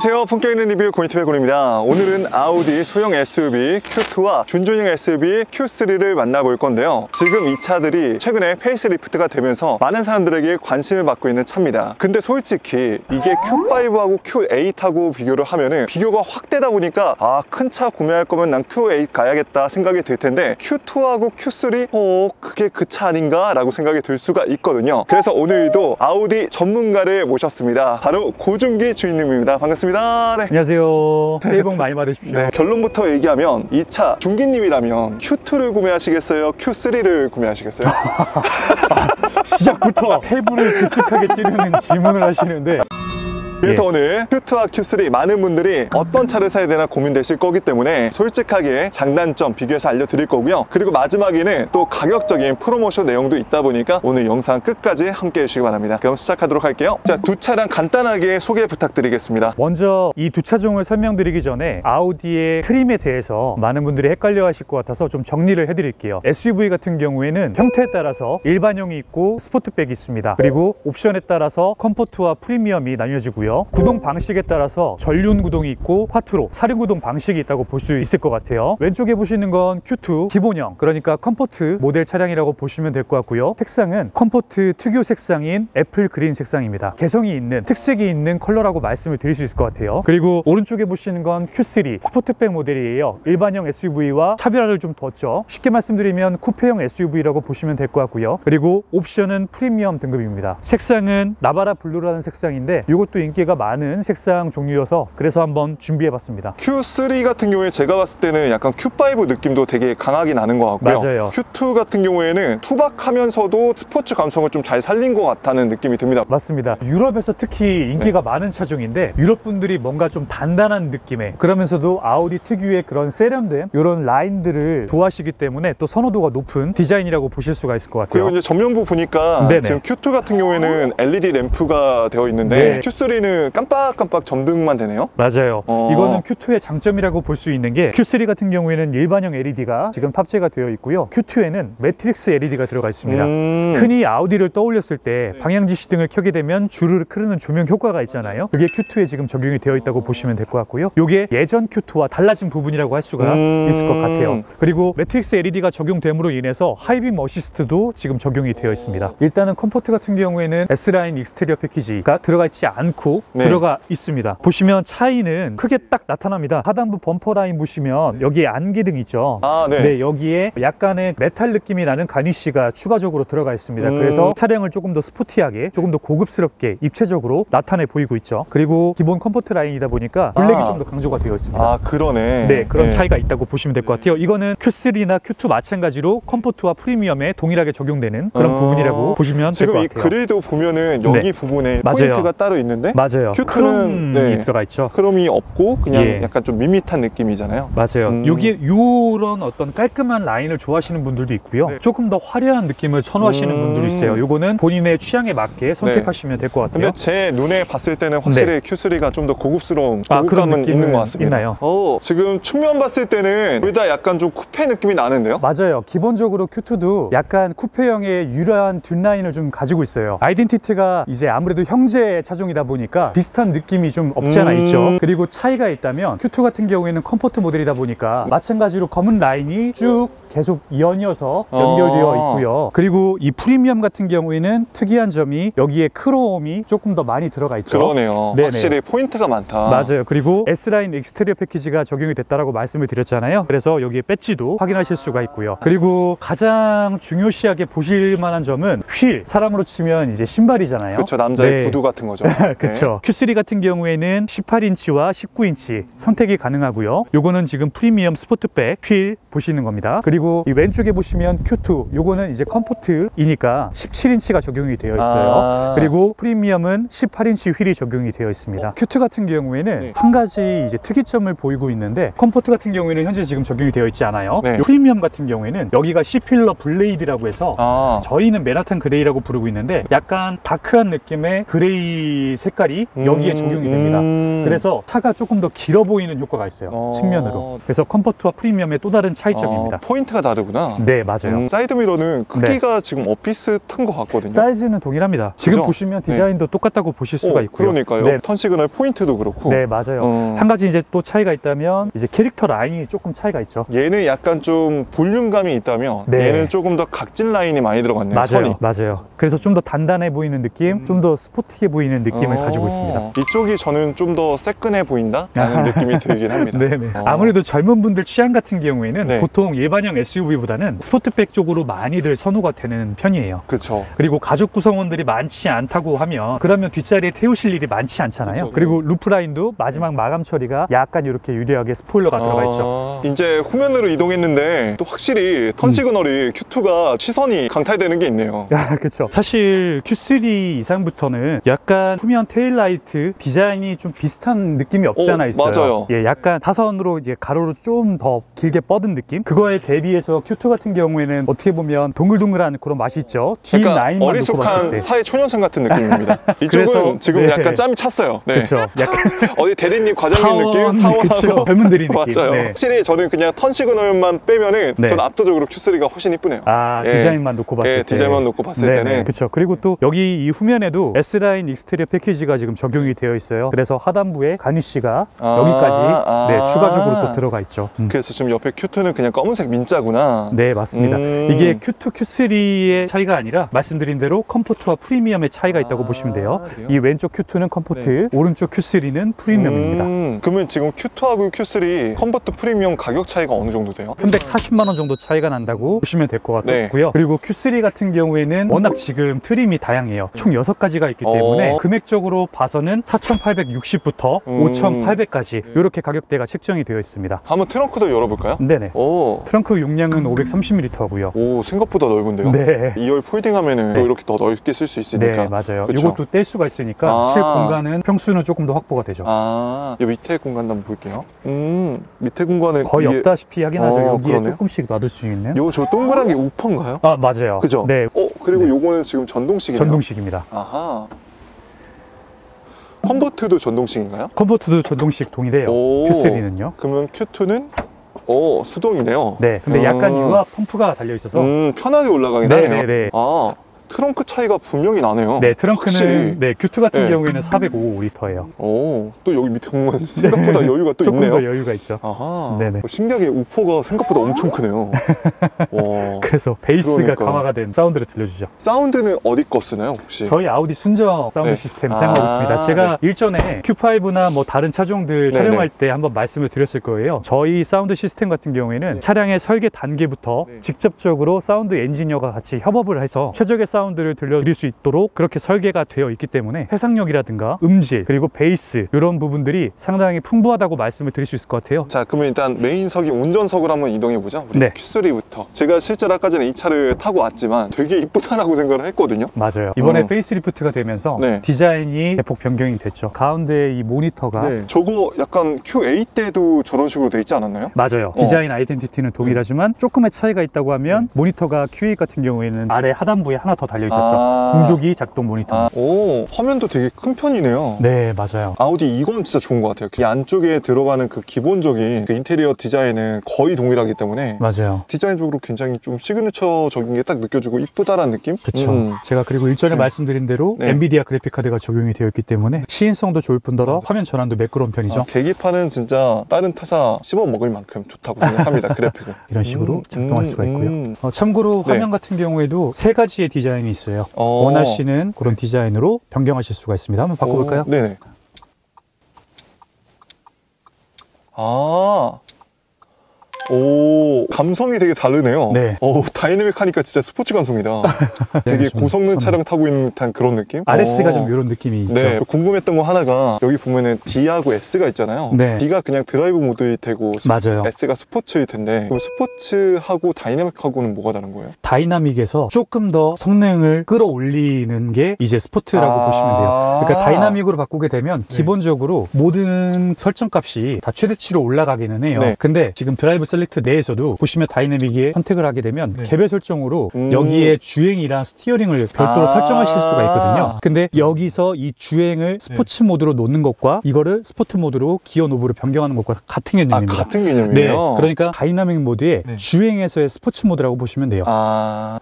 안녕하세요. 품격 있는 리뷰 고니티브의 곤입니다. 오늘은 아우디 소형 SUV Q2와 준중형 SUV Q3를 만나볼 건데요. 지금 이 차들이 최근에 페이스리프트가 되면서 많은 사람들에게 관심을 받고 있는 차입니다. 근데 솔직히 이게 Q5하고 Q8하고 비교를 하면은 비교가 확 되다 보니까 큰 차 구매할 거면 난 Q8 가야겠다 생각이 들 텐데 Q2하고 Q3 그게 그 차 아닌가? 라고 생각이 들 수가 있거든요. 그래서 오늘도 아우디 전문가를 모셨습니다. 바로 고준기 주인님입니다. 반갑습니다. 네. 안녕하세요. 새해 복 많이 받으십시오. 네, 결론부터 얘기하면 이 차 준기님이라면 Q2를 구매하시겠어요? Q3를 구매하시겠어요? 시작부터 태부를 깊숙하게 찌르는 질문을 하시는데, 그래서 오늘 Q2와 Q3 많은 분들이 어떤 차를 사야 되나 고민되실 거기 때문에 솔직하게 장단점 비교해서 알려드릴 거고요. 그리고 마지막에는 또 가격적인 프로모션 내용도 있다 보니까 오늘 영상 끝까지 함께 해주시기 바랍니다. 그럼 시작하도록 할게요. 자, 두 차량 간단하게 소개 부탁드리겠습니다. 먼저 이 두 차종을 설명드리기 전에 아우디의 트림에 대해서 많은 분들이 헷갈려 하실 것 같아서 좀 정리를 해드릴게요. SUV 같은 경우에는 형태에 따라서 일반형이 있고 스포트백이 있습니다. 그리고 옵션에 따라서 컴포트와 프리미엄이 나뉘어지고요. 구동 방식에 따라서 전륜 구동이 있고 콰트로, 사륜 구동 방식이 있다고 볼 수 있을 것 같아요. 왼쪽에 보시는 건 Q2 기본형, 그러니까 컴포트 모델 차량이라고 보시면 될 것 같고요. 색상은 컴포트 특유 색상인 애플 그린 색상입니다. 개성이 있는, 특색이 있는 컬러라고 말씀을 드릴 수 있을 것 같아요. 그리고 오른쪽에 보시는 건 Q3 스포트백 모델이에요. 일반형 SUV와 차별화를 좀 뒀죠. 쉽게 말씀드리면 쿠페형 SUV라고 보시면 될 것 같고요. 그리고 옵션은 프리미엄 등급입니다. 색상은 나바라 블루라는 색상인데 이것도 인기가 많은 색상 종류여서 그래서 한번 준비해봤습니다. Q3 같은 경우에 제가 봤을 때는 약간 Q5 느낌도 되게 강하게 나는 것 같고요. 맞아요. Q2 같은 경우에는 투박하면서도 스포츠 감성을 좀 잘 살린 것 같다는 느낌이 듭니다. 맞습니다. 유럽에서 특히 인기가 많은 차종인데 유럽 분들이 뭔가 좀 단단한 느낌의, 그러면서도 아우디 특유의 그런 세련된 이런 라인들을 좋아하시기 때문에 또 선호도가 높은 디자인이라고 보실 수가 있을 것 같아요. 그리고 이제 전면부 보니까 네네. 지금 Q2 같은 경우에는 LED 램프가 되어 있는데 네. Q3는 깜빡깜빡 점등만 되네요. 맞아요. 이거는 Q2의 장점이라고 볼 수 있는 게 Q3 같은 경우에는 일반형 LED가 지금 탑재가 되어 있고요. Q2에는 매트릭스 LED가 들어가 있습니다. 흔히 아우디를 떠올렸을 때 방향지시등을 켜게 되면 주르륵 흐르는 조명 효과가 있잖아요. 그게 Q2에 지금 적용이 되어 있다고 보시면 될 것 같고요. 이게 예전 Q2와 달라진 부분이라고 할 수가 있을 것 같아요. 그리고 매트릭스 LED가 적용됨으로 인해서 하이빔 어시스트도 지금 적용이 되어 있습니다. 일단은 컴포트 같은 경우에는 S라인 익스테리어 패키지가 들어가 있지 않고 들어가 있습니다. 보시면 차이는 크게 딱 나타납니다. 하단부 범퍼 라인 보시면 여기에 안개등 있죠. 네, 여기에 약간의 메탈 느낌이 나는 가니쉬가 추가적으로 들어가 있습니다. 그래서 차량을 조금 더 스포티하게, 조금 더 고급스럽게 입체적으로 나타내 보이고 있죠. 그리고 기본 컴포트 라인이다 보니까 블랙이 좀 더 강조가 되어 있습니다. 그러네. 네, 그런 차이가 있다고 보시면 될 것 같아요. 이거는 Q3나 Q2 마찬가지로 컴포트와 프리미엄에 동일하게 적용되는 그런 부분이라고 보시면 될 것 같아요. 지금 이 그릴도 보면은 여기 부분에 포인트가 따로 있는데 맞아요. 크롬이 들어가 있죠. 크롬이 없고 그냥 약간 좀 밋밋한 느낌이잖아요. 맞아요. 여기에 요런 어떤 깔끔한 라인을 좋아하시는 분들도 있고요. 조금 더 화려한 느낌을 선호하시는 분들도 있어요. 요거는 본인의 취향에 맞게 선택하시면 될 것 같아요. 근데 제 눈에 봤을 때는 확실히 Q3가 좀 더 고급스러운 고급감은 있는 것 같습니다. 있나요? 지금 측면 봤을 때는 둘 다 약간 좀 쿠페 느낌이 나는데요? 맞아요. 기본적으로 Q2도 약간 쿠페형의 유려한 뒷라인을 좀 가지고 있어요. 아이덴티티가 이제 아무래도 형제 차종이다 보니까 비슷한 느낌이 좀 없지 않아 있죠. 그리고 차이가 있다면 Q2 같은 경우에는 컴포트 모델이다 보니까 마찬가지로 검은 라인이 쭉 계속 연이어서 연결되어 있고요. 그리고 이 프리미엄 같은 경우에는 특이한 점이 여기에 크롬이 조금 더 많이 들어가 있죠. 그러네요. 네네. 확실히 포인트가 많다. 맞아요. 그리고 S라인 익스테리어 패키지가 적용이 됐다라고 말씀을 드렸잖아요. 그래서 여기에 배지도 확인하실 수가 있고요. 그리고 가장 중요시하게 보실 만한 점은 휠, 사람으로 치면 이제 신발이잖아요. 그렇죠. 남자의 구두 같은 거죠. 그렇죠. Q3 같은 경우에는 18인치와 19인치 선택이 가능하고요. 요거는 지금 프리미엄 스포트백 휠 보시는 겁니다. 그리고 이 왼쪽에 보시면 Q2, 요거는 이제 컴포트이니까 17인치가 적용이 되어 있어요. 그리고 프리미엄은 18인치 휠이 적용이 되어 있습니다. Q2 같은 경우에는 한 가지 이제 특이점을 보이고 있는데, 컴포트 같은 경우에는 현재 지금 적용이 되어 있지 않아요. 프리미엄 같은 경우에는 여기가 C필러 블레이드라고 해서 저희는 맨하탄 그레이라고 부르고 있는데 약간 다크한 느낌의 그레이 색깔이 여기에 적용이 됩니다. 그래서 차가 조금 더 길어 보이는 효과가 있어요. 측면으로. 그래서 컴포트와 프리미엄의 또 다른 차이점입니다. 포인트 포인트가 다르구나. 네, 맞아요. 사이드미러는 크기가 지금 비슷한 것 같거든요. 사이즈는 동일합니다. 지금 그죠? 보시면 디자인도 똑같다고 보실 수가 있고요. 그러니까요. 네. 턴 시그널 포인트도 그렇고. 네, 맞아요. 한 가지 이제 또 차이가 있다면 이제 캐릭터 라인이 조금 차이가 있죠. 얘는 약간 좀 볼륨감이 있다면 네. 얘는 조금 더 각진 라인이 많이 들어갔네요. 맞아요. 선이. 맞아요. 그래서 좀 더 단단해 보이는 느낌, 좀 더 스포티해 보이는 느낌을 가지고 있습니다. 이쪽이 저는 좀 더 새끈해 보인다라는 느낌이 들긴 합니다. 네네. 아무래도 젊은 분들 취향 같은 경우에는 네. 보통 일반형 SUV보다는 스포트백 쪽으로 많이들 선호가 되는 편이에요. 그렇죠. 그리고 가족 구성원들이 많지 않다고 하면 그러면 뒷자리에 태우실 일이 많지 않잖아요. 그쵸. 그리고 루프라인도 마지막 마감 처리가 약간 이렇게 유리하게 스포일러가 들어가 있죠. 이제 후면으로 이동했는데 또 확실히 턴 시그널이 Q2가 시선이 강탈되는 게 있네요. 그렇죠. 사실 Q3 이상부터는 약간 후면 테일라이트 디자인이 좀 비슷한 느낌이 없지 않아 있어요. 맞아요. 예, 약간 타선으로 이제 가로로 좀 더 길게 뻗은 느낌. 그거에 대비해서 Q2 같은 경우에는 어떻게 보면 동글동글한 그런 맛이 있죠. 뒷 약간 라인만 놓고 봤을 어리숙한 때. 사회 초년생 같은 느낌입니다. 이쪽은 그래서, 지금 네. 약간 짬이 찼어요. 네. 그렇죠. 약간 어디 대리님, 과장님 느낌, 사원하고 그쵸. 젊은들이 느낌. 맞아요. 네. 확실히 저는 그냥 턴 시그널만 빼면은 네. 저는 압도적으로 Q3가 훨씬 이쁘네요. 예. 디자인만 놓고 봤을 예, 때. 디자인만 놓고 봤을 때는. 그렇죠. 그리고 또 여기 이 후면에도 S라인 익스테리어 패키지가 지금 적용이 되어 있어요. 그래서 하단부에 가니쉬가 여기까지 추가적으로 또 들어가 있죠. 그래서 지금 옆에 Q2는 그냥 검은색 민자구나. 네, 맞습니다. 이게 Q2, Q3의 차이가 아니라 말씀드린 대로 컴포트와 프리미엄의 차이가 있다고 보시면 돼요. 그래요? 이 왼쪽 Q2는 컴포트, 오른쪽 Q3는 프리미엄입니다. 그러면 지금 Q2하고 Q3 컨버트 프리미엄 가격 차이가 어느 정도 돼요? 340만 원 정도 차이가 난다고 보시면 될 것 네. 같고요. 그리고 Q3 같은 경우에는 워낙 지금 트림이 다양해요. 총 6가지가 있기 때문에 금액적으로 봐서는 4,860부터 5,800까지 이렇게 가격대가 책정이 되어 있습니다. 한번 트렁크도 열어볼까요? 네네. 오, 트렁크 용량은 530ml고요. 오 생각보다 넓은데요? 네. 2열 폴딩하면은 또 이렇게 더 넓게 쓸 수 있으니까. 네, 맞아요. 그쵸? 이것도 뗄 수가 있으니까 실 공간은 평수는 조금 더 확보가 되죠. 이 밑에 공간도 한번 볼게요. 밑에 공간은 거의 이게... 없다시피 하긴 하죠. 여기에 그러네요. 조금씩 놔둘 수 있는. 요 저 동그란 게 우퍼인가요? 맞아요. 그죠? 네. 그리고 네. 요거는 지금 전동식이네요. 전동식입니다. 아하. 컨버트도 전동식인가요? 컨버트도 전동식 동일해요. 오. Q3는요. 그러면 Q2는 수동이네요. 네. 근데 약간 유압 펌프가 달려 있어서 편하게 올라가긴 네, 하네요. 네, 네. 트렁크 차이가 분명히 나네요. 네, 트렁크는 확실히. Q2 같은 네. 경우에는 405L예요. 또 여기 밑에 공간 생각보다 여유가 또 조금 있네요. 더 여유가 있죠. 아하. 네네. 신기하게 우퍼가 생각보다 엄청 크네요. 와. 그래서 베이스가 그러니까. 강화가 된 사운드를 들려주죠. 사운드는 어디 거 쓰나요, 혹시? 저희 아우디 순정 사운드 네. 시스템 사용하고 있습니다. 제가 일전에 Q5나 뭐 다른 차종들 네네. 촬영할 때 한번 말씀을 드렸을 거예요. 저희 사운드 시스템 같은 경우에는 차량의 설계 단계부터 직접적으로 사운드 엔지니어가 같이 협업을 해서 최적의 사운드를 들려드릴 수 있도록 그렇게 설계가 되어 있기 때문에 해상력이라든가 음질 그리고 베이스 이런 부분들이 상당히 풍부하다고 말씀을 드릴 수 있을 것 같아요. 자, 그러면 일단 메인석이 운전석으로 한번 이동해보죠. 우리 네. Q3부터. 제가 실제로 아까 전에 이 차를 타고 왔지만 되게 이쁘다라고 생각을 했거든요. 맞아요. 이번에 페이스리프트가 되면서 네. 디자인이 대폭 변경이 됐죠. 가운데 이 모니터가 저거 약간 Q8 때도 저런 식으로 돼 있지 않았나요? 맞아요. 디자인 아이덴티티는 동일하지만 조금의 차이가 있다고 하면 모니터가 Q8 같은 경우에는 아래 하단부에 하나 더 달려 있었죠. 공조기 작동 모니터. 화면도 되게 큰 편이네요. 네, 맞아요. 아우디 이건 진짜 좋은 것 같아요. 그 안쪽에 들어가는 그 기본적인 그 인테리어 디자인은 거의 동일하기 때문에 맞아요. 디자인적으로 굉장히 좀 시그니처적인 게 딱 느껴지고 이쁘다라는 느낌? 그렇죠. 제가 그리고 일전에 말씀드린 대로 엔비디아 그래픽카드가 적용이 되어 있기 때문에 시인성도 좋을 뿐더러 화면 전환도 매끄러운 편이죠. 계기판은 진짜 다른 타사 씹어 먹을 만큼 좋다고 생각합니다. 그래픽은. 이런 식으로 작동할 수가 있고요. 참고로 화면 같은 경우에도 세 가지의 디자인이 있어요. 원하시는 그런 디자인으로 변경하실 수가 있습니다. 한번 바꿔볼까요? 네네. 감성이 되게 다르네요. 네. 다이내믹 하니까 진짜 스포츠 감성이다. 되게 고성능 차량 타고 있는 듯한 그런 느낌? RS가 좀 이런 느낌이 있죠. 네. 궁금했던 거 하나가 여기 보면은 D하고 S가 있잖아요. 네. D가 그냥 드라이브 모드일 테고 맞아요. S가 스포츠일 텐데 그럼 스포츠하고 다이내믹하고는 뭐가 다른 거예요? 다이나믹에서 조금 더 성능을 끌어올리는 게 이제 스포츠라고 보시면 돼요. 그러니까 다이나믹으로 바꾸게 되면 기본적으로 모든 설정값이 다 최대치로 올라가기는 해요. 근데 지금 드라이브 셀렉 셀렉트 내에서도 보시면 다이내믹에 선택을 하게 되면 네. 개별 설정으로 여기에 주행이랑 스티어링을 별도로 설정하실 수가 있거든요. 근데 여기서 이 주행을 스포츠 모드로 놓는 것과 이거를 스포츠 모드로 기어 노브로 변경하는 것과 같은 개념입니다. 같은 개념이에요? 네, 그러니까 다이나믹 모드에 네. 주행에서의 스포츠 모드라고 보시면 돼요.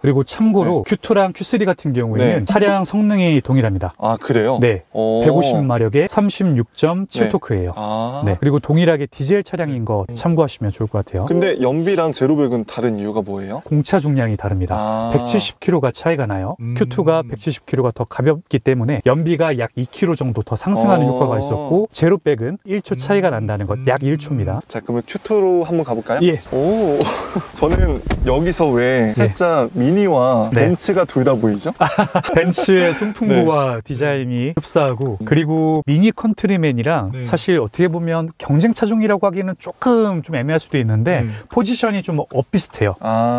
그리고 참고로 Q2랑 Q3 같은 경우에는 네. 차량 성능이 동일합니다. 그래요? 네, 150마력에 36.7토크예요. 네. 네, 그리고 동일하게 디젤 차량인 거 참고하시면 좋을 것 같아요. 근데 연비랑 제로백은 다른 이유가 뭐예요? 공차 중량이 다릅니다. 170kg가 차이가 나요. Q2가 170kg가 더 가볍기 때문에 연비가 약 2kg 정도 더 상승하는 효과가 있었고 제로백은 1초 차이가 난다는 것, 약 1초입니다. 자, 그러면 Q2로 한번 가볼까요? 예. 오, 저는 여기서 왜 살짝 미니와 네. 벤츠가 둘 다 보이죠? 벤츠의 송풍구와 디자인이 흡사하고 그리고 미니 컨트리맨이랑 사실 어떻게 보면 경쟁 차종이라고 하기는 조금 좀 애매할 수도 있는데 포지션이 좀 엇비슷해요.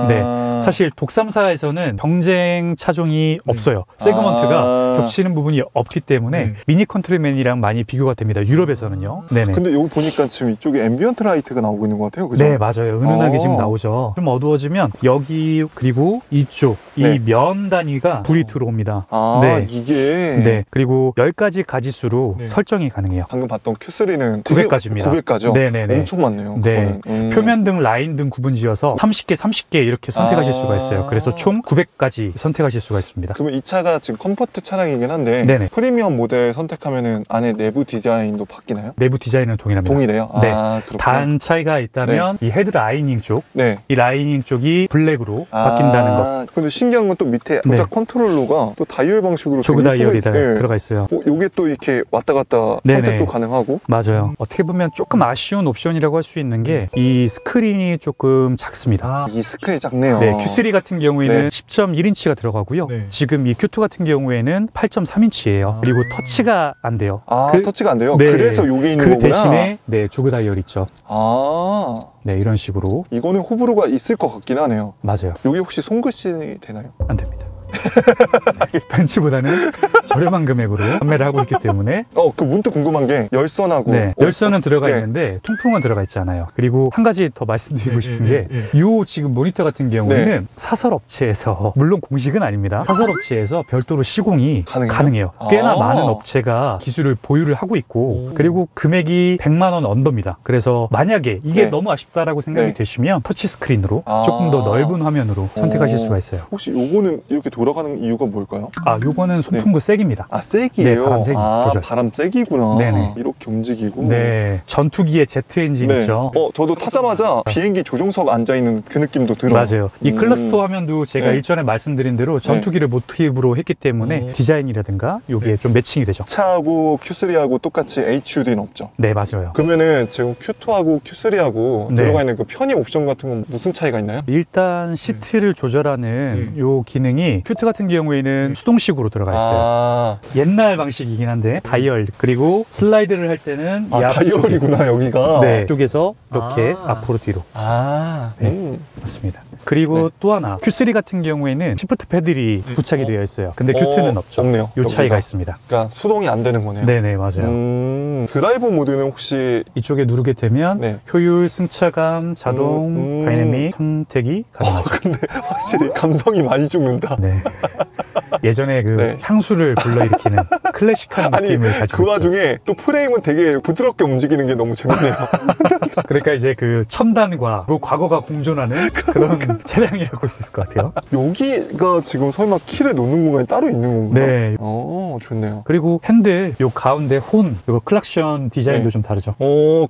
네, 사실 독삼사에서는 경쟁 차종이 없어요. 세그먼트가 겹치는 부분이 없기 때문에 미니 컨트리맨이랑 많이 비교가 됩니다. 유럽에서는요. 네네. 근데 여기 보니까 지금 이쪽에 앰비언트 라이트가 나오고 있는 것 같아요. 그죠? 네, 맞아요. 은은하게 지금 나오죠. 좀 어두워지면 여기 그리고 이쪽 이 면 단위가 불이 들어옵니다. 네. 이게 네, 그리고 10가지 가지수로 설정이 가능해요. 방금 봤던 Q3는 900가지입니다. 900가지요? 네네네. 엄청 많네요. 네. 그거는. 표면 등 라인 등 구분 지어서 30개, 30개 이렇게 선택하실 수가 있어요. 그래서 총 900가지 선택하실 수가 있습니다. 그러면 이 차가 지금 컴포트 차량이긴 한데 네네. 프리미엄 모델 선택하면은 안에 내부 디자인도 바뀌나요? 내부 디자인은 동일합니다. 동일해요? 네. 그렇구나. 단 차이가 있다면 이 헤드 라이닝 쪽, 네. 이 라이닝 쪽이 블랙으로 바뀐다는 것. 근데 신기한 건 또 밑에 네. 조작 컨트롤러가 또 다이얼 방식으로 조그 되게 다이얼이 예쁘게, 들어가 있어요. 요게 또 이렇게 왔다 갔다 네네. 선택도 가능하고. 맞아요. 어떻게 보면 조금 아쉬운 옵션이라고 할 수 있는 게 이 스크린이 조금 작습니다. 이 스크린이 작네요. 네, Q3 같은 경우에는 네. 10.1인치가 들어가고요. 네. 지금 이 Q2 같은 경우에는 8.3인치예요. 그리고 터치가 안 돼요. 터치가 안 돼요? 네. 그래서 요게 있는 그 거구나. 대신에 네, 조그 다이얼 있죠. 네, 이런 식으로. 이거는 호불호가 있을 것 같긴 하네요. 맞아요. 요게 혹시 손글씨 되나요? 안 됩니다. 벤츠보다는 저렴한 금액으로 판매를 하고 있기 때문에 그 문득 궁금한 게 열선하고 네, 열선은 들어가 네. 있는데 통풍은 들어가 있지 않아요. 그리고 한 가지 더 말씀드리고 싶은 게 이 지금 모니터 같은 경우에는 사설 업체에서 물론 공식은 아닙니다. 사설 업체에서 별도로 시공이 가능해요. 꽤나 많은 업체가 기술을 보유를 하고 있고 그리고 금액이 100만 원 언더입니다. 그래서 만약에 이게 너무 아쉽다라고 생각이 되시면 터치 스크린으로 조금 더 넓은 화면으로 선택하실 수가 있어요. 혹시 요거는 이렇게 돌아가는 이유가 뭘까요? 요거는 손풍구 색입니다. 색이에요? 네, 바람 색이 조절. 바람 색이구나. 네네. 이렇게 움직이고. 네, 전투기의 제트 엔진 있죠. 저도 타자마자 비행기 조종석 앉아있는 그 느낌도 들어요. 맞아요. 이 클러스터 화면도 제가 일전에 말씀드린 대로 전투기를 모티브로 했기 때문에 디자인이라든가 이게 좀 매칭이 되죠. 차하고 Q3하고 똑같이 HUD는 없죠? 네, 맞아요. 그러면은 지금 Q2하고 Q3하고 들어가 있는 그 편의 옵션 같은 건 무슨 차이가 있나요? 일단 시트를 조절하는 요 기능이 Q2 같은 경우에는 수동식으로 들어가 있어요. 옛날 방식이긴 한데 다이얼 그리고 슬라이드를 할 때는 이 다이얼이구나 여기가. 네, 쪽에서 이렇게 앞으로 뒤로. 네, 맞습니다. 그리고 또 하나 Q3 같은 경우에는 시프트 패들이 부착이 되어 있어요. 근데 Q2는 없죠. 없네요. 요 차이가 있습니다. 그러니까 수동이 안 되는 거네요. 네네, 맞아요. 드라이브 모드는 혹시 이쪽에 누르게 되면 효율, 승차감, 자동, 다이내믹 선택이 가능하죠. 근데 확실히 감성이 많이 죽는다. 네. 예전에 그 향수를 불러일으키는 클래식한 느낌을 가지고 그 와중에 또 프레임은 되게 부드럽게 움직이는 게 너무 재밌네요. 그러니까 이제 그 첨단과 그 과거가 공존하는 그런 차량이라고 할 수 있을 것 같아요. 여기가 지금 설마 키를 놓는 공간이 따로 있는 건가요? 네. 좋네요. 그리고 핸들 요 가운데 혼, 요 클락션 디자인도 좀 다르죠.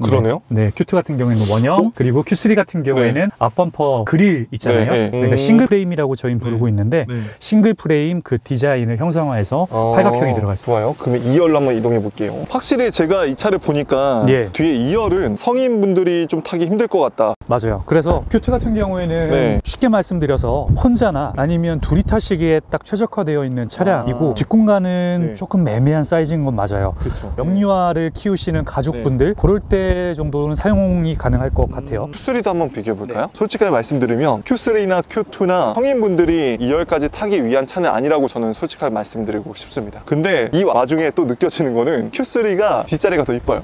그러네요. 네, Q2 같은 경우에는 원형, 그리고 Q3 같은 경우에는 앞범퍼 그릴 있잖아요. 그러니까 싱글 프레임이라고 저희는 부르고 있는데 싱글 프레임 그 디자인을 형상화해서 팔각형이 들어가 있어요. 좋아요. 그러면 2열로 한번 이동해 볼게요. 확실히 제가 이 차를 보니까 뒤에 2열은 성인분들이 좀 타기 힘들 것 같다. 맞아요. 그래서 Q2 같은 경우에는 쉽게 말씀드려서 혼자나 아니면 둘이 타시기에 딱 최적화되어 있는 차량이고 뒷공간은 조금 애매한 사이즈인 건 맞아요. 그렇죠. 영유아를 키우시는 가족분들 그럴 때 정도는 사용이 가능할 것 같아요. Q3도 한번 비교해 볼까요? 솔직하게 말씀드리면 Q3나 Q2나 성인분들이 2열까지 타기 위한 차는 아니라고 저는 솔직하게 말씀드리고 싶습니다. 근데 이 와중에 또 느껴지는 거는 Q3가 뒷자리가 더 이뻐요.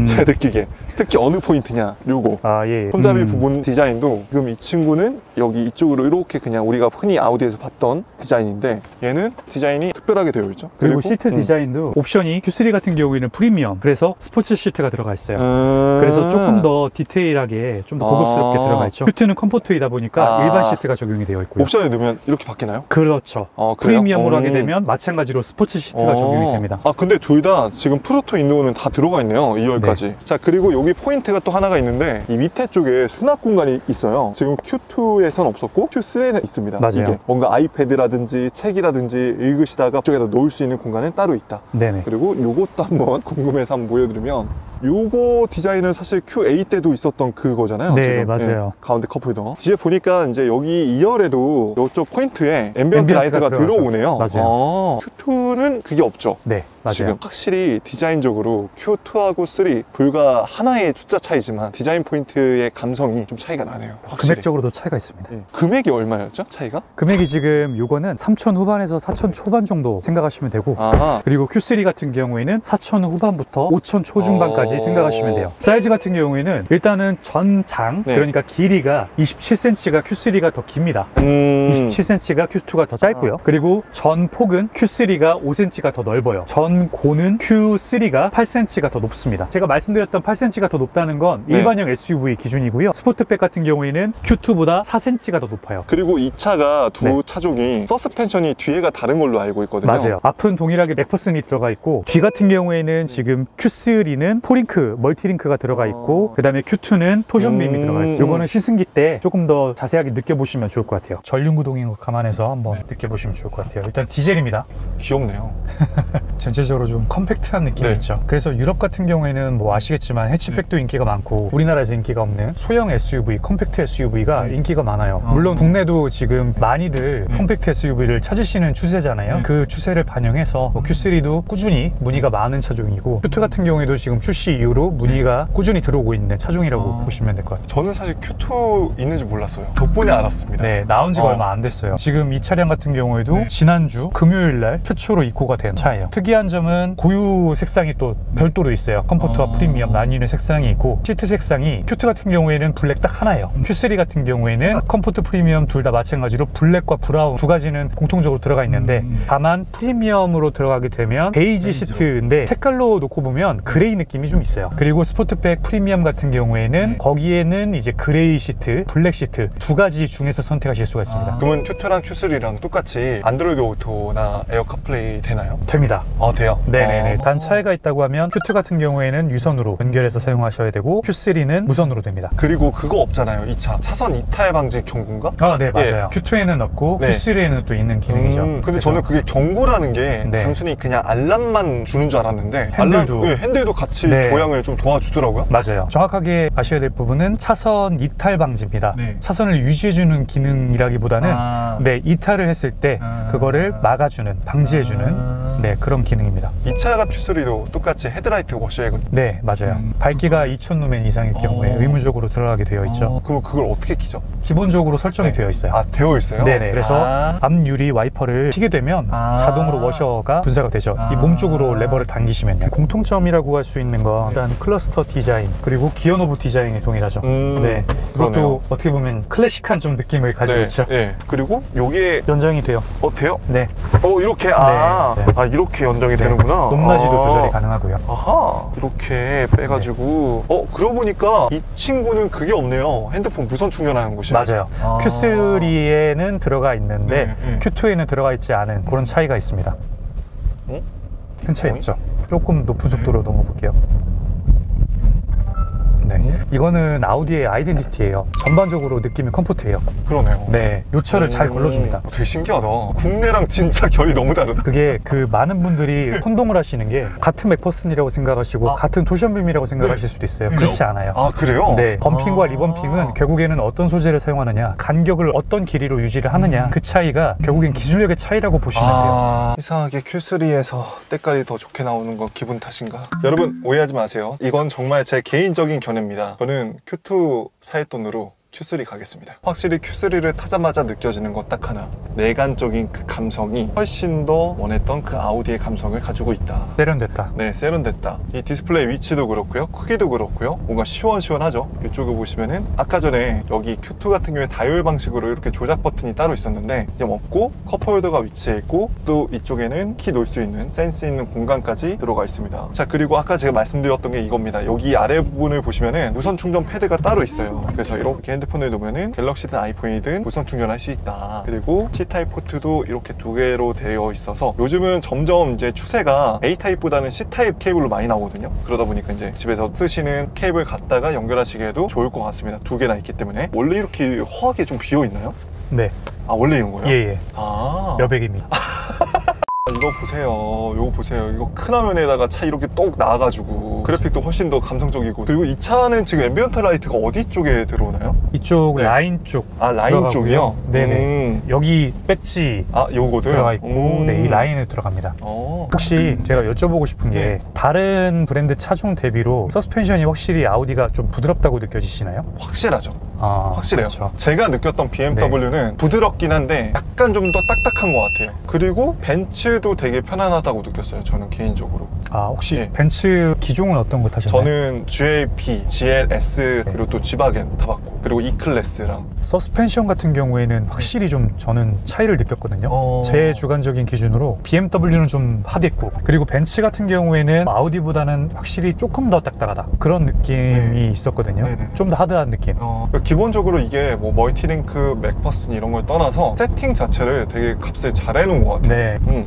제가 느끼기에 특히 어느 포인트냐, 요거. 아, 예. 손잡이 부분 디자인도 지금 이 친구는 여기 이쪽으로 이렇게 그냥 우리가 흔히 아우디에서 봤던 디자인인데 얘는 디자인이 특별하게 되어 있죠. 그리고 시트 디자인도 옵션이 Q3 같은 경우에는 프리미엄, 그래서 스포츠 시트가 들어가 있어요. 그래서 조금 더 디테일하게 좀 더 고급스럽게 들어가 있죠. 큐트는 컴포트이다 보니까 일반 시트가 적용이 되어 있고요. 옵션에 넣으면 이렇게 바뀌나요? 그렇죠. 프리미엄으로 하게 되면 마찬가지로 스포츠 시트가 적용이 됩니다. 아, 근데 둘 다 지금 프로토 인노는 다 들어가 있네요. 2열까지. 네. 자, 그리고 여기 포인트가 또 하나가 있는데 이 밑에 쪽에 수납 공간이 있어요. 지금 Q2에선 없었고 Q3에는 있습니다. 맞아요. 이게 뭔가 아이패드라든지 책이라든지 읽으시다가 쪽에다 놓을 수 있는 공간은 따로 있다. 네네. 그리고 요것도 한번 궁금해서 한번 보여드리면 요거 디자인은 사실 QA 때도 있었던 그거잖아요. 네, 지금. 맞아요. 네, 가운데 컵홀더. 뒤에 보니까 이제 여기 2열에도 이쪽 포인트에 앰비언트 라이트가 들어오네요. 맞아요. Q2는 그게 없죠. 네, 맞아요. 지금 확실히 디자인적으로 Q2하고 3 불과 하나의 숫자 차이지만 디자인 포인트의 감성이 좀 차이가 나네요. 확실히. 금액적으로도 차이가 있습니다. 네. 금액이 얼마였죠? 차이가? 금액이 지금 요거는 3,000 후반에서 4,000 초반 정도 생각하시면 되고, 그리고 Q3 같은 경우에는 4,000 후반부터 5,000 초중반까지 생각하시면 돼요. 사이즈 같은 경우에는 일단은 전장, 네. 그러니까 길이가 27cm가 Q3가 더 깁니다. 27cm가 Q2가 더 짧고요. 그리고 전 폭은 Q3가 5cm가 더 넓어요. 전 고는 Q3가 8cm가 더 높습니다. 제가 말씀드렸던 8cm가 더 높다는 건 일반형 SUV 기준이고요. 스포트백 같은 경우에는 Q2보다 4cm가 더 높아요. 그리고 이 차가 두 차종이 서스펜션이 뒤에가 다른 걸로 알고 있거든요. 맞아요. 앞은 동일하게 맥퍼슨이 들어가 있고, 뒤 같은 경우에는 지금 Q3는 포링크, 멀티링크가 들어가 있고, 그 다음에 Q2는 토션빔이 들어가 있어요. 요거는 시승기 때 조금 더 자세하게 느껴보시면 좋을 것 같아요. 전륜구동인 거 감안해서 한번 느껴보시면 좋을 것 같아요. 일단 디젤입니다. 귀엽네요. 전체적으로 좀 컴팩트한 느낌이 있죠. 그래서 유럽 같은 경우에는 뭐 아시겠지만 해치백도 인기가 많고, 우리나라에서 인기가 없는 소형 SUV, 컴팩트 SUV가 인기가 많아요. 물론 국내도 지금 많이들 컴팩트 SUV를 찾으시는 추세잖아요. 그 추세를 반영해서 뭐 Q3도 꾸준히 문의가 많은 차종이고, Q2 같은 경우에도 지금 출시 이후로 문의가 꾸준히 들어오고 있는 차종이라고 보시면 될 것 같아요. 저는 사실 Q2 있는지 몰랐어요. 덕분에 알았습니다. 네, 나온 지가 얼마 안 됐어요. 지금 이 차량 같은 경우에도 지난주 금요일날 최초로 입고가 된 차예요. 특이한 점은 고유 색상이 또 별도로 있어요. 컴포트와 프리미엄 나뉘는 색상이 있고, 시트 색상이 Q2 같은 경우에는 블랙 딱 하나예요. Q3 같은 경우에는 컴포트, 프리미엄 둘 다 마찬가지로 블랙과 브라운 두 가지는 공통적으로 들어가 있는데, 다만 프리미엄으로 들어가게 되면 베이지 시트인데 색깔로 놓고 보면 그레이 느낌이 좀 있어요. 그리고 스포트백 프리미엄 같은 경우에는 거기에는 이제 그레이 시트, 블랙 시트 두 가지 중에서 선택하실 수가 있습니다. 그러면 Q2랑 Q3랑 똑같이 안드로이드 오토나 에어 카플레이 되나요? 됩니다. 아, 돼요? 네네네. 단 차이가 있다고 하면 Q2 같은 경우에는 유선으로 연결해서 사용하셔야 되고, Q3는 무선으로 됩니다. 그리고 그거 없잖아요. 이 차 차선 이탈 방지 경고인가? 아, 네, 맞아요. Q2에는 없고 Q3에는 또 있는 기능이죠. 근데 그래서 저는 그게 경고라는 게 단순히 그냥 알람만 주는 줄 알았는데 핸들도 핸들도 같이 조향을 좀 도와주더라고요. 맞아요. 정확하게 아셔야 될 부분은 차선 이탈 방지입니다. 차선을 유지해주는 기능이라기보다는 이탈을 했을 때 그거를 막아주는, 방지해주는 그런 기능입니다. 이 차가 Q3도 똑같이 헤드라이트 워셔액은? 네, 맞아요. 밝기가 2000루멘 이상일 경우에 의무적으로 들어가게 되어 있죠. 그럼 그걸 어떻게 키죠? 기본적으로 설정이 되어 있어요. 아, 되어 있어요? 네네. 그래서 앞 유리 와이퍼를 켜게 되면 자동으로 워셔가 분사가 되죠. 이 몸 쪽으로 레버를 당기시면요. 공통점이라고 할 수 있는 건 일단 클러스터 디자인, 그리고 기어 노브 디자인이 동일하죠. 네. 그것도 어떻게 보면 클래식한 좀 느낌을 가지고 있죠. 네. 그리고 요게 연장이 돼요. 돼요? 네. 이렇게 이렇게 연장이 네. 되는구나. 높낮이도 조절이 가능하고요. 아하, 이렇게 빼가지고 그러고 보니까 이 친구는 그게 없네요. 핸드폰 무선 충전하는 곳이. 맞아요. Q3에는 들어가 있는데 Q2에는 들어가 있지 않은 그런 차이가 있습니다. 큰 차이 없죠. 조금 높은 속도로 넘어볼게요. 이거는 아우디의 아이덴티티예요. 전반적으로 느낌이 컴포트예요. 그러네요. 네, 요철을 잘 걸러줍니다. 되게 신기하다. 국내랑 진짜 결이 너무 다르다. 그게 많은 분들이 혼동을 하시는 게 같은 맥퍼슨이라고 생각하시고 같은 토션빔이라고 생각하실 수도 있어요. 그렇지 않아요. 아, 그래요? 네, 범핑과 리범핑은 결국에는 어떤 소재를 사용하느냐, 간격을 어떤 길이로 유지를 하느냐, 그 차이가 결국엔 기술력의 차이라고 보시면 돼요. 이상하게 Q3에서 때깔이 더 좋게 나오는 건 기분 탓인가? 여러분 오해하지 마세요. 이건 정말 제 개인적인 견해입니다. 저는 Q2 살 돈으로 Q3 가겠습니다. 확실히 Q3를 타자마자 느껴지는 것 딱 하나, 내관적인 그 감성이 훨씬 더 원했던 그 아우디의 감성을 가지고 있다. 세련됐다. 네, 세련됐다. 이 디스플레이 위치도 그렇고요, 크기도 그렇고요, 뭔가 시원시원하죠. 이쪽을 보시면은 아까 전에 여기 Q2 같은 경우에 다이얼 방식으로 이렇게 조작 버튼이 따로 있었는데 이게 없고 컵홀더가 위치해 있고, 또 이쪽에는 키 놓을 수 있는 센스 있는 공간까지 들어가 있습니다. 자, 그리고 아까 제가 말씀드렸던 게 이겁니다. 여기 아래 부분을 보시면은 무선 충전 패드가 따로 있어요. 그래서 이렇게 핸드폰을 놓으면은 갤럭시든 아이폰이든 무선 충전할 수 있다. 그리고 C타입 포트도 이렇게 두 개로 되어 있어서 요즘은 점점 이제 추세가 A타입보다는 C타입 케이블로 많이 나오거든요. 그러다 보니까 이제 집에서 쓰시는 케이블 갖다가 연결하시기에도 좋을 것 같습니다. 두 개나 있기 때문에. 원래 이렇게 허하게 좀 비어 있나요? 네. 아, 원래 이런 거예요? 예. 아, 여백입니다. 이거 보세요. 이거 보세요. 이거 큰 화면에다가 차 이렇게 똑 나와가지고 그래픽도 훨씬 더 감성적이고, 그리고 이 차는 지금 앰비언트 라이트가 어디 쪽에 들어오나요? 이쪽 네. 라인 쪽. 아, 라인 들어가고요. 쪽이요? 네네. 여기 배지 아, 요거들? 들어가 있고, 네, 이 라인에 들어갑니다. 혹시 제가 여쭤보고 싶은 게, 네. 다른 브랜드 차종 대비로 서스펜션이 확실히 아우디가 좀 부드럽다고 느껴지시나요? 확실하죠. 아, 확실해요. 그렇죠. 제가 느꼈던 BMW는 부드럽긴 한데 약간 좀 더 딱딱한 것 같아요. 그리고 벤츠도 되게 편안하다고 느꼈어요. 저는 개인적으로. 아, 혹시 네. 벤츠 기종은 어떤 거 타셨나요? 저는 GLP, GLS, 그리고 또 G바겐 타봤고, 그리고 E클래스랑. 서스펜션 같은 경우에는 확실히 좀 저는 차이를 느꼈거든요. 제 주관적인 기준으로 BMW는 좀 하댔고, 그리고 벤츠 같은 경우에는 아우디보다는 확실히 조금 더 딱딱하다, 그런 느낌이 있었거든요. 네네. 좀 더 하드한 느낌. 기본적으로 이게 뭐 멀티링크, 맥퍼슨 이런 걸 떠나서 세팅 자체를 되게 값을 잘 해놓은 것 같아요. 네.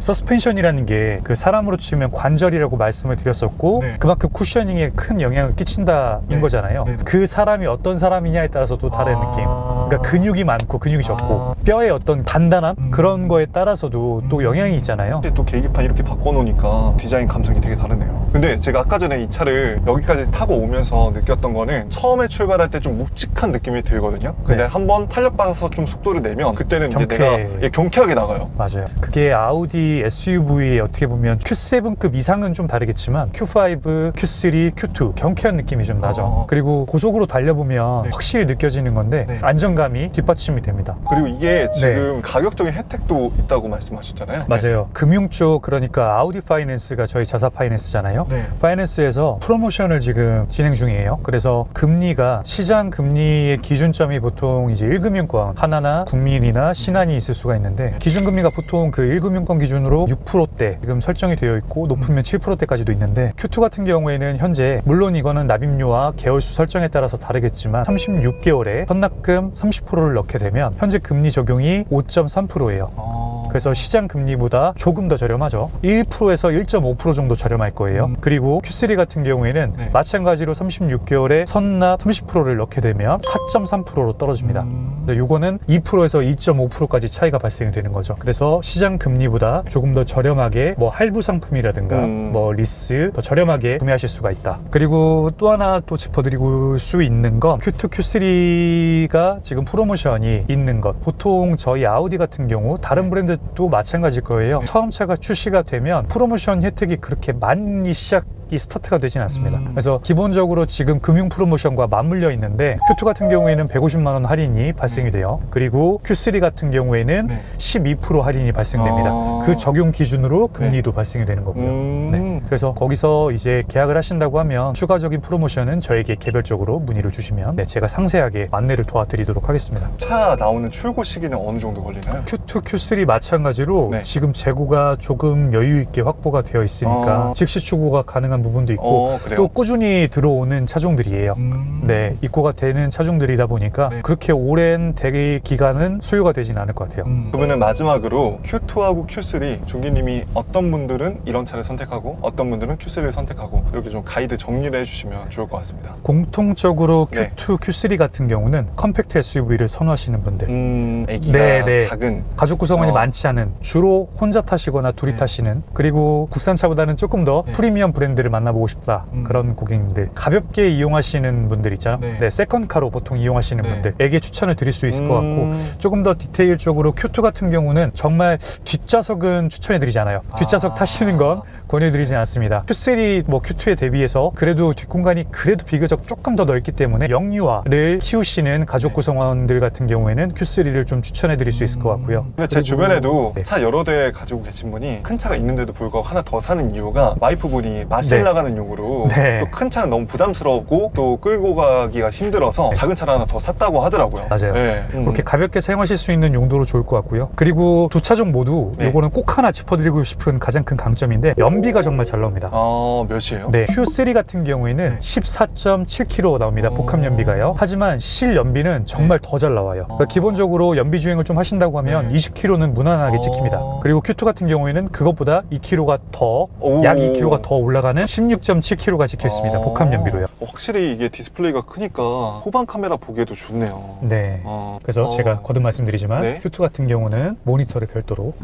서스펜션이라는 게 그 사람으로 치면 관절이라고 말씀을 드렸었고, 네. 그만큼 쿠셔닝에 큰 영향을 끼친다인 네. 거잖아요. 네. 그 사람이 어떤 사람이냐에 따라서 또 다른 느낌. 그러니까 근육이 많고 근육이 적고, 뼈의 어떤 단단함, 그런 거에 따라서도 또 영향이 있잖아요. 또 계기판 이렇게 바꿔놓으니까 디자인 감성이 되게 다르네요. 근데 제가 아까 전에 이 차를 여기까지 타고 오면서 느꼈던 거는, 처음에 출발할 때 좀 묵직한 느낌이 들거든요. 근데 네. 한번 탄력받아서 좀 속도를 내면 그때는 이제 경쾌해. 내가 경쾌하게 나가요. 맞아요. 그게 아우디 SUV의 어떻게 보면 Q7급 이상은 좀 다르겠지만 Q5, Q3, Q2 경쾌한 느낌이 좀 나죠. 그리고 고속으로 달려보면 네. 확실히 느껴지는 건데, 네. 안정감이 뒷받침이 됩니다. 그리고 이게 지금 가격적인 혜택도 있다고 말씀하셨잖아요. 맞아요. 금융 쪽, 그러니까 아우디 파이낸스가 저희 자사 파이낸스잖아요. 네. 파이낸스에서 프로모션을 지금 진행 중이에요. 그래서 금리가, 시장 금리의 기준점이 보통 이제 1금융권, 하나나 국민이나 신한이 있을 수가 있는데, 기준금리가 보통 그 1금융권 기준으로 6%대 지금 설정이 되어 있고, 높으면 7%대까지도 있는데, Q2 같은 경우에는 현재, 물론 이거는 납입료와 개월수 설정에 따라서 다르겠지만 36개월에 선납금 30%를 넣게 되면 현재 금리 적용이 5.3%예요. 그래서 시장 금리보다 조금 더 저렴하죠. 1%에서 1.5% 정도 저렴할 거예요. 그리고 Q3 같은 경우에는 네. 마찬가지로 36개월에 선납 30%를 넣게 되면 4.3%로 떨어집니다. 요거는 2%에서 2.5%까지 차이가 발생이 되는 거죠. 그래서 시장 금리보다 조금 더 저렴하게 뭐 할부 상품이라든가 뭐 리스 더 저렴하게 구매하실 수가 있다. 그리고 또 하나 또 짚어드리고 수 있는 건, Q2, Q3가 지금 프로모션이 있는 것. 보통 저희 아우디 같은 경우 다른 브랜드도 마찬가지일 거예요. 처음 차가 출시가 되면 프로모션 혜택이 그렇게 많이 스타트가 되진 않습니다. 그래서 기본적으로 지금 금융 프로모션과 맞물려 있는데, Q2 같은 경우에는 150만 원 할인이 발생이 돼요. 그리고 Q3 같은 경우에는 12% 할인이 발생됩니다. 그 적용 기준으로 금리도 발생이 되는 거고요. 네. 그래서 거기서 이제 계약을 하신다고 하면 추가적인 프로모션은 저에게 개별적으로 문의를 주시면 제가 상세하게 안내를 도와드리도록 하겠습니다. 차 나오는 출고 시기는 어느 정도 걸리나요? Q2, Q3 마찬가지로 네. 지금 재고가 조금 여유 있게 확보가 되어 있으니까 즉시 출고가 가능한 부분도 있고, 또 꾸준히 들어오는 차종들이에요. 네, 입고가 되는 차종들이다 보니까 그렇게 오랜 대기 기간은 소요가 되진 않을 것 같아요. 그러면 마지막으로 Q2하고 Q3 중기님이 어떤 분들은 이런 차를 선택하고 어떤 분들은 Q3를 선택하고, 이렇게 좀 가이드 정리를 해주시면 좋을 것 같습니다. 공통적으로 Q2, Q3 같은 경우는 컴팩트 SUV를 선호하시는 분들, 애기가 작은, 가족 구성원이 많지 않은, 주로 혼자 타시거나 둘이 네. 타시는, 그리고 국산차보다는 조금 더 프리미엄 브랜드를 분들을 만나보고 싶다 그런 고객님들, 가볍게 이용하시는 분들 있잖아요. 네. 세컨카로 보통 이용하시는 네. 분들에게 추천을 드릴 수 있을 것 같고, 조금 더 디테일적으로 Q2 같은 경우는 정말 뒷좌석은 추천해드리지 않아요. 뒷좌석 타시는 건 권해드리진 않습니다. Q3 뭐 Q2에 대비해서 그래도 뒷공간이 그래도 비교적 조금 더 넓기 때문에 영유아를 키우시는 가족 구성원들 같은 경우에는 Q3를 좀 추천해드릴 수 있을 것 같고요. 근데 제 주변에도 네. 차 여러 대 가지고 계신 분이 큰 차가 있는데도 불구하고 하나 더 사는 이유가 와이프분이 마실 네. 나가는 용으로 네. 또 큰 차는 너무 부담스럽고 또 끌고 가기가 힘들어서 작은 차를 하나 더 샀다고 하더라고요. 맞아요. 네. 그렇게 가볍게 사용하실 수 있는 용도로 좋을 것 같고요. 그리고 두 차종 모두 네. 요거는 꼭 하나 짚어드리고 싶은 가장 큰 강점인데, 연비가 정말 잘 나옵니다. 몇이에요? 네, Q3 같은 경우에는 14.7km 나옵니다. 복합 연비가요. 하지만 실 연비는 정말 더 잘 나와요. 그러니까 기본적으로 연비 주행을 좀 하신다고 하면 20km는 무난하게 찍힙니다. 그리고 Q2 같은 경우에는 그것보다 2km가 더, 약 2km가 더 올라가는 16.7km가 찍혀 있습니다. 복합 연비로요. 확실히 이게 디스플레이가 크니까 후방 카메라 보기에도 좋네요. 네. 그래서 제가 거듭 말씀드리지만 네. Q2 같은 경우는 모니터를 별도로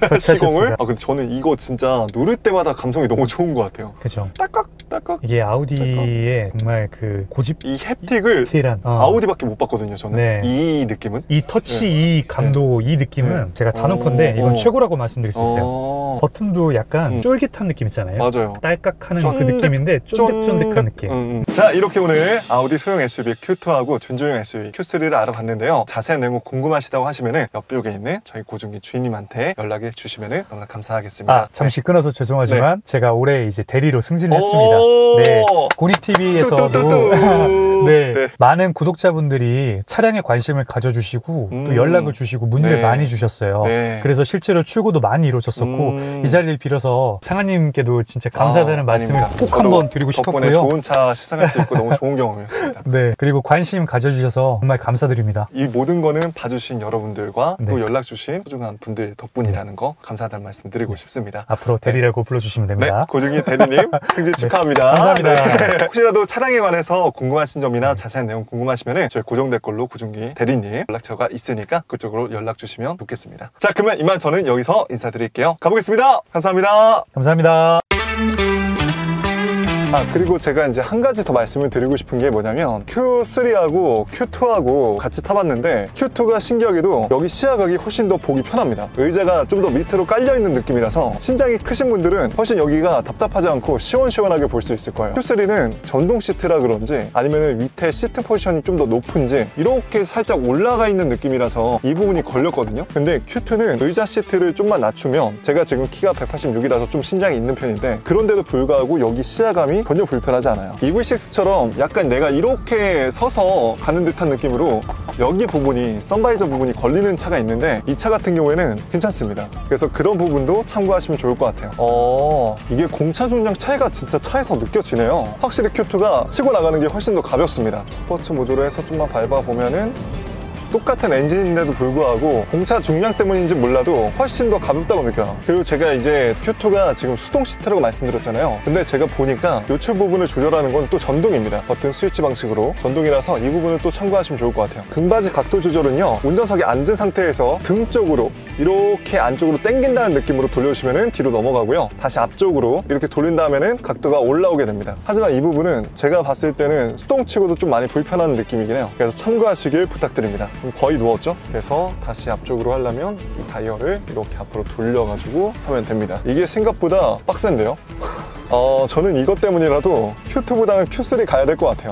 설치하실 시공을? 수가. 근데 저는 이거 진짜 누를 때마다 감성이 너무 좋은 것 같아요. 그죠. 딸깍 딸깍. 이게 아우디의 정말 그 고집 이 햅틱을 디테일한 아우디밖에 못 봤거든요. 저는 네. 이 느낌은. 이 터치, 이 감도, 이 느낌은 제가 단언컨대 이건 최고라고 말씀드릴 수 있어요. 버튼도 약간 쫄깃한 느낌 있잖아요. 맞아요. 딸깍하는 그 느낌인데 쫀득쫀득한 느낌. 자, 이렇게 오늘 아우디 소형 SUV Q2하고 준조형 SUV Q3를 알아봤는데요. 자세한 내용 궁금하시다고 하시면은 옆쪽에 있는 저희 고중기 주인님한테 연락해 주시면은 너무나 감사하겠습니다. 잠시 끊어서 죄송하지만 제가 올해 이제 대리로 승진을 했습니다. 네, 고니TV에서도 네, 많은 구독자분들이 차량에 관심을 가져주시고 또 연락을 주시고 문의를 많이 주셨어요. 그래서 실제로 출고도 많이 이루어졌었고, 이 자리를 빌어서 상하님께도 진짜 감사하다는 말씀을 꼭 한번 드리고 싶었고요. 덕분에 좋은 차 시승할 수 있고 너무 좋은 경험이었습니다. 네, 그리고 관심 가져주셔서 정말 감사드립니다. 이 모든 거는 봐주신 여러분들과 또 연락 주신 소중한 분들 덕분이라는 거 감사하다는 말씀 드리고 싶습니다. 앞으로 대리라고 불러주시면 됩니다. 네, 고중기 대리님 승진 축하합니다. 감사합니다. 네. 혹시라도 차량에 관해서 궁금하신 점이나 자세한 내용 궁금하시면 저희 고정 댓글로 고중기 대리님 연락처가 있으니까 그쪽으로 연락 주시면 좋겠습니다. 자, 그러면 이만 저는 여기서 인사드릴게요. 가보겠습니다. 감사합니다. 감사합니다. 그리고 제가 이제 한 가지 더 말씀을 드리고 싶은 게 뭐냐면 Q3하고 Q2하고 같이 타봤는데 Q2가 신기하게도 여기 시야각이 훨씬 더 보기 편합니다. 의자가 좀 더 밑으로 깔려있는 느낌이라서 신장이 크신 분들은 훨씬 여기가 답답하지 않고 시원시원하게 볼 수 있을 거예요. Q3는 전동 시트라 그런지 아니면 밑에 시트 포지션이 좀 더 높은지 이렇게 살짝 올라가 있는 느낌이라서 이 부분이 걸렸거든요. 근데 Q2는 의자 시트를 좀만 낮추면, 제가 지금 키가 186이라서 좀 신장이 있는 편인데 그런데도 불구하고 여기 시야감이 전혀 불편하지 않아요. EV6처럼 약간 내가 이렇게 서서 가는 듯한 느낌으로 여기 부분이, 선바이저 부분이 걸리는 차가 있는데 이 차 같은 경우에는 괜찮습니다. 그래서 그런 부분도 참고하시면 좋을 것 같아요. 이게 공차 중량 차이가 진짜 차에서 느껴지네요. 확실히 Q2가 치고 나가는 게 훨씬 더 가볍습니다. 스포츠 모드로 해서 좀만 밟아보면은 똑같은 엔진인데도 불구하고 공차 중량 때문인지 몰라도 훨씬 더 가볍다고 느껴요. 그리고 제가 이제 Q2가 지금 수동 시트라고 말씀드렸잖아요. 근데 제가 보니까 요출 부분을 조절하는 건 또 전동입니다. 버튼 스위치 방식으로 전동이라서 이 부분을 또 참고하시면 좋을 것 같아요. 등받이 각도 조절은요, 운전석에 앉은 상태에서 등 쪽으로 이렇게 안쪽으로 당긴다는 느낌으로 돌려주시면 뒤로 넘어가고요, 다시 앞쪽으로 이렇게 돌린 다음에는 각도가 올라오게 됩니다. 하지만 이 부분은 제가 봤을 때는 수동치고도 좀 많이 불편한 느낌이긴 해요. 그래서 참고하시길 부탁드립니다. 거의 누웠죠? 그래서 다시 앞쪽으로 하려면 이 다이얼을 이렇게 앞으로 돌려가지고 하면 됩니다. 이게 생각보다 빡센데요? 저는 이것 때문이라도 Q2보다는 Q3 가야 될 것 같아요.